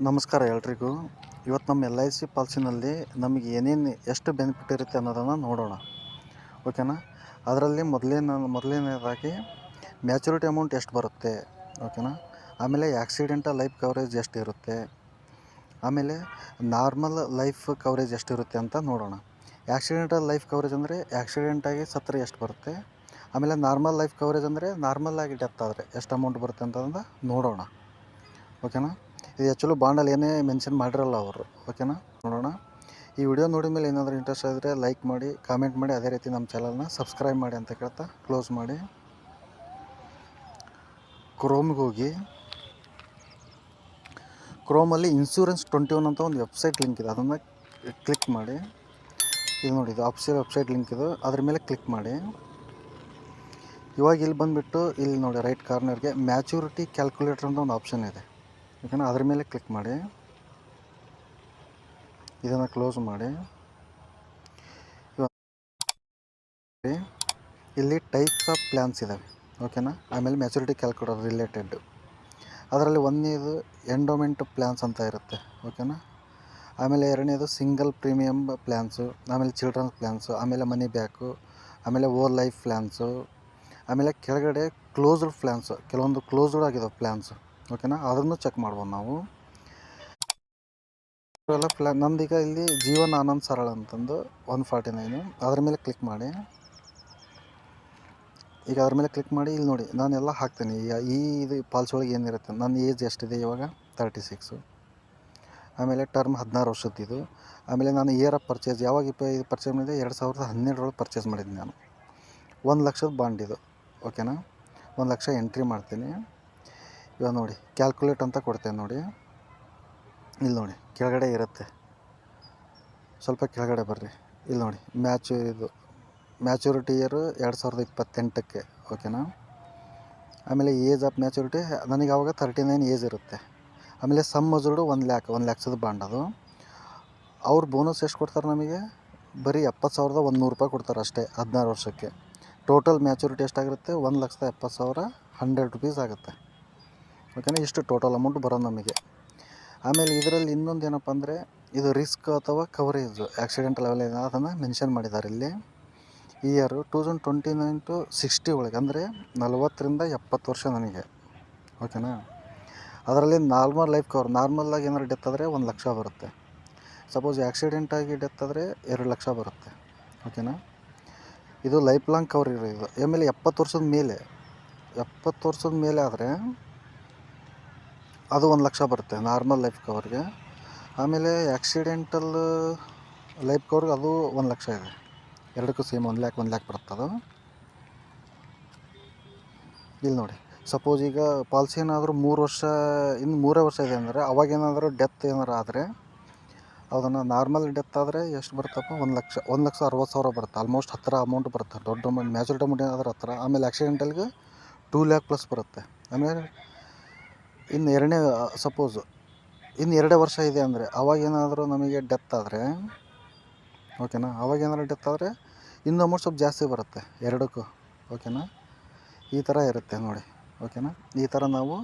ನಮಸ್ಕಾರ ಎಲ್ರಿಗೂ. ಇವತ್ತು ನಮ್ಮ ಎಲ್ ಐ ಸಿ ಪಾಲಿಸಿನಲ್ಲಿ ನಮಗೆ ಏನೇನು ಎಷ್ಟು ಬೆನಿಫಿಟ್ ಇರುತ್ತೆ ಅನ್ನೋದನ್ನು ನೋಡೋಣ, ಓಕೆನಾ. ಅದರಲ್ಲಿ ಮೊದಲನೇದಾಗಿ ಮ್ಯಾಚುರಿಟಿ ಅಮೌಂಟ್ ಎಷ್ಟು ಬರುತ್ತೆ, ಓಕೆನಾ. ಆಮೇಲೆ ಆಕ್ಸಿಡೆಂಟಲ್ ಲೈಫ್ ಕವರೇಜ್ ಎಷ್ಟು ಇರುತ್ತೆ, ಆಮೇಲೆ ನಾರ್ಮಲ್ ಲೈಫ್ ಕವರೇಜ್ ಎಷ್ಟಿರುತ್ತೆ ಅಂತ ನೋಡೋಣ. ಆಕ್ಸಿಡೆಂಟಲ್ ಲೈಫ್ ಕವರೇಜ್ ಅಂದರೆ ಆಕ್ಸಿಡೆಂಟಾಗಿ ಸತ್ತರೆ ಎಷ್ಟು ಬರುತ್ತೆ, ಆಮೇಲೆ ನಾರ್ಮಲ್ ಲೈಫ್ ಕವರೇಜ್ ಅಂದರೆ ನಾರ್ಮಲ್ಲಾಗಿ ಡೆತ್ ಆದರೆ ಎಷ್ಟು ಅಮೌಂಟ್ ಬರುತ್ತೆ ಅಂತಂದು ನೋಡೋಣ, ಓಕೆನಾ. ಇದು ಆ್ಯಕ್ಚುಲಿ ಬಾಂಡಲ್ಲಿ ಏನೇ ಮೆನ್ಷನ್ ಮಾಡಿರಲ್ಲ ಅವರು, ಓಕೆನಾ. ನೋಡೋಣ. ಈ ವಿಡಿಯೋ ನೋಡಿದ ಮೇಲೆ ಏನಾದರೂ ಇಂಟ್ರೆಸ್ಟ್ ಆದರೆ ಲೈಕ್ ಮಾಡಿ, ಕಾಮೆಂಟ್ ಮಾಡಿ, ಅದೇ ರೀತಿ ನಮ್ಮ ಚಾನಲ್ನ ಸಬ್ಸ್ಕ್ರೈಬ್ ಮಾಡಿ ಅಂತ ಕೇಳ್ತಾ ಕ್ಲೋಸ್ ಮಾಡಿ. ಕ್ರೋಮ್ಗೆ ಹೋಗಿ, ಕ್ರೋಮಲ್ಲಿ Insurance21 ಅಂತ ಒಂದು ವೆಬ್ಸೈಟ್ ಲಿಂಕ್ ಇದೆ, ಅದನ್ನು ಕ್ಲಿಕ್ ಮಾಡಿ. ಇದು ನೋಡಿ, ಇದು ಅಫಿಷಿಯಲ್ ವೆಬ್ಸೈಟ್ ಲಿಂಕ್ ಇದು, ಅದ್ರ ಮೇಲೆ ಕ್ಲಿಕ್ ಮಾಡಿ. ಇವಾಗ ಇಲ್ಲಿ ಬಂದುಬಿಟ್ಟು ಇಲ್ಲಿ ನೋಡಿ ರೈಟ್ ಕಾರ್ನರ್ಗೆ ಮ್ಯಾಚುರಿಟಿ ಕ್ಯಾಲ್ಕುಲೇಟರ್ ಅಂತ ಒಂದು ಆಪ್ಷನ್ ಇದೆ, ಓಕೆನಾ. ಅದ್ರ ಮೇಲೆ ಕ್ಲಿಕ್ ಮಾಡಿ, ಇದನ್ನು ಕ್ಲೋಸ್ ಮಾಡಿ. ಇಲ್ಲಿ ಟೈಪ್ಸ್ ಆಫ್ ಪ್ಲ್ಯಾನ್ಸ್ ಇದ್ದಾವೆ, ಓಕೆನಾ. ಆಮೇಲೆ ಮ್ಯಾಚುರಿಟಿ ಕ್ಯಾಲ್ಕುಲೇಟರ್ ರಿಲೇಟೆಡ್, ಅದರಲ್ಲಿ ಒಂದನೇದು ಎಂಡೋಮೆಂಟ್ ಪ್ಲ್ಯಾನ್ಸ್ ಅಂತ ಇರುತ್ತೆ, ಓಕೆನಾ. ಆಮೇಲೆ ಎರಡನೇದು ಸಿಂಗಲ್ ಪ್ರೀಮಿಯಮ್ ಪ್ಲ್ಯಾನ್ಸು, ಆಮೇಲೆ ಚಿಲ್ಡ್ರನ್ಸ್ ಪ್ಲ್ಯಾನ್ಸು, ಆಮೇಲೆ ಮನಿ ಬ್ಯಾಕು, ಆಮೇಲೆ ಓಲ್ ಲೈಫ್ ಪ್ಲ್ಯಾನ್ಸು, ಆಮೇಲೆ ಕೆಳಗಡೆ ಕ್ಲೋಸ್ಡ್ ಪ್ಲ್ಯಾನ್ಸು, ಕೆಲವೊಂದು ಕ್ಲೋಸ್ಡ್ ಆಗಿದಾವೆ ಪ್ಲ್ಯಾನ್ಸು, ಓಕೆನಾ. ಅದನ್ನು ಚೆಕ್ ಮಾಡ್ಬೋದು ನಾವು. ಎಲ್ಲ ಪ್ಲ್ಯಾನ್ ನಮ್ಮದೀಗ ಇಲ್ಲಿ ಜೀವನ್ ಆನಂದ್ ಸರಳ ಅಂತಂದು 149, ಅದ್ರ ಮೇಲೆ ಕ್ಲಿಕ್ ಮಾಡಿ. ಈಗ ಅದ್ರ ಮೇಲೆ ಕ್ಲಿಕ್ ಮಾಡಿ ಇಲ್ಲಿ ನೋಡಿ ನಾನೆಲ್ಲ ಹಾಕ್ತೀನಿ. ಇದು ಪಾಲಿಸಿ ಒಳಗೆ ಏನಿರುತ್ತೆ, ನನ್ನ ಏಜ್ ಎಷ್ಟಿದೆ ಇವಾಗ 36, ಆಮೇಲೆ ಟರ್ಮ್ 16 ವರ್ಷದ್ದು. ಆಮೇಲೆ ನಾನು ಇಯರ್ ಆಫ್ ಪರ್ಚೇಸ್ ಯಾವಾಗ ಪರ್ಚೇಸ್ ಮಾಡಿದೆ, 2012 ಪರ್ಚೇಸ್ ಮಾಡಿದ್ದೀನಿ ನಾನು. 1 ಲಕ್ಷದ ಬಾಂಡ್ ಇದು, ಓಕೆನಾ. 1 ಲಕ್ಷ ಎಂಟ್ರಿ ಮಾಡ್ತೀನಿ. ಇವಾಗ ನೋಡಿ ಕ್ಯಾಲ್ಕುಲೇಟ್ ಅಂತ ಕೊಡ್ತೇನೆ ನೋಡಿ, ಇಲ್ಲಿ ನೋಡಿ ಕೆಳಗಡೆ ಇರುತ್ತೆ, ಸ್ವಲ್ಪ ಕೆಳಗಡೆ ಬರ್ರಿ. ಇಲ್ಲಿ ನೋಡಿ ಇದು ಮ್ಯಾಚುರಿಟಿ ಇಯರು 2028, ಓಕೆನಾ. ಆಮೇಲೆ ಏಜ್ ಆಫ್ ಮ್ಯಾಚುರಿಟಿ ನನಗೆ ಆವಾಗ 39 ಏಜ್ ಇರುತ್ತೆ. ಆಮೇಲೆ ಸಮ್ ಅಜೂರ್ಡು 1 ಲಕ್ಷದ ಬಾಂಡ್ ಅದು. ಅವ್ರು ಬೋನಸ್ ಎಷ್ಟು ಕೊಡ್ತಾರೆ ನಮಗೆ, ಬರೀ 70,100 ರೂಪಾಯಿ ಕೊಡ್ತಾರೆ ಅಷ್ಟೇ 16 ವರ್ಷಕ್ಕೆ. ಟೋಟಲ್ ಮ್ಯಾಚುರಿಟಿ ಎಷ್ಟಾಗಿರುತ್ತೆ, 1,70,000 100 ರುಪೀಸ್ ಆಗುತ್ತೆ, ಓಕೆನಾ. ಇಷ್ಟು ಟೋಟಲ್ ಅಮೌಂಟ್ ಬರೋದು ನಮಗೆ. ಆಮೇಲೆ ಇದರಲ್ಲಿ ಇನ್ನೊಂದು ಏನಪ್ಪ ಅಂದರೆ, ಇದು ರಿಸ್ಕ್ ಅಥವಾ ಕವರೇಜು ಆಕ್ಸಿಡೆಂಟ್ ಲೆವೆಲ್ ಇದೆ, ಅದನ್ನು ಮೆನ್ಷನ್ ಮಾಡಿದ್ದಾರೆ ಇಲ್ಲಿ. ಇಯರು 2029 to 60 ಒಳಗೆ, ಅಂದರೆ 40ರಿಂದ 70 ವರ್ಷ ನನಗೆ, ಓಕೆನಾ. ಅದರಲ್ಲಿ ನಾರ್ಮಲ್ ಲೈಫ್ ಕವರ್, ನಾರ್ಮಲಾಗಿ ಏನಾದ್ರು ಡೆತ್ ಆದರೆ 1 ಲಕ್ಷ ಬರುತ್ತೆ. ಸಪೋಸ್ ಆಕ್ಸಿಡೆಂಟಾಗಿ ಡೆತ್ ಆದರೆ 2 ಲಕ್ಷ ಬರುತ್ತೆ, ಓಕೆನಾ. ಇದು ಲೈಫ್ ಲಾಂಗ್ ಕವರ್ ಇದು. ಆಮೇಲೆ 70 ವರ್ಷದ ಮೇಲೆ ಆದರೆ ಅದು 1 ಲಕ್ಷ ಬರುತ್ತೆ ನಾರ್ಮಲ್ ಲೈಫ್ ಕವರ್ಗೆ. ಆಮೇಲೆ ಆಕ್ಸಿಡೆಂಟಲ್ ಲೈಫ್ ಕವರ್ಗೆ ಅದು 1 ಲಕ್ಷ ಇದೆ. ಎರಡಕ್ಕೂ ಸೇಮ್ 1 ಲ್ಯಾಕ್ ಬರುತ್ತೆ ಅದು. ಇಲ್ಲಿ ನೋಡಿ, ಸಪೋಸ್ ಈಗ ಪಾಲಿಸಿ ಏನಾದರೂ 3 ವರ್ಷ, ಇನ್ನು 3 ವರ್ಷ ಇದೆ ಅಂದರೆ, ಅವಾಗೇನಾದರೂ ಡೆತ್ ಏನಾರು ಆದರೆ ಅದನ್ನು ನಾರ್ಮಲ್ ಡೆತ್ ಆದರೆ ಎಷ್ಟು ಬರುತ್ತಪ್ಪ, 1,60,000 ಬರುತ್ತೆ. ಆಲ್ಮೋಸ್ಟ್ ಹತ್ತಿರ ಅಮೌಂಟ್ ಬರುತ್ತೆ, ದೊಡ್ಡ ಅಮೌಂಟ್. ಮ್ಯಾಚುರಿಟಿ ಅಮೌಂಟ್ ಏನಾದರೂ ಹತ್ತಿರ. ಆಮೇಲೆ ಆಕ್ಸಿಡೆಂಟಲ್ಗೆ 2 ಲ್ಯಾಕ್ ಪ್ಲಸ್ ಬರುತ್ತೆ. ಆಮೇಲೆ ಇನ್ನು ಇನ್ನು 2 ವರ್ಷ ಇದೆ ಅಂದರೆ, ಅವಾಗೇನಾದರೂ ನಮಗೆ ಡೆತ್ ಆದರೆ, ಓಕೆನಾ, ಅವಾಗೇನಾದ್ರು ಡೆತ್ ಆದರೆ ಇನ್ನು ಅಮೌಂಟ್ ಸ್ವಲ್ಪ ಜಾಸ್ತಿ ಬರುತ್ತೆ ಎರಡಕ್ಕೂ, ಓಕೆನಾ. ಈ ಥರ ಇರುತ್ತೆ ನೋಡಿ, ಓಕೆನಾ. ಈ ಥರ ನಾವು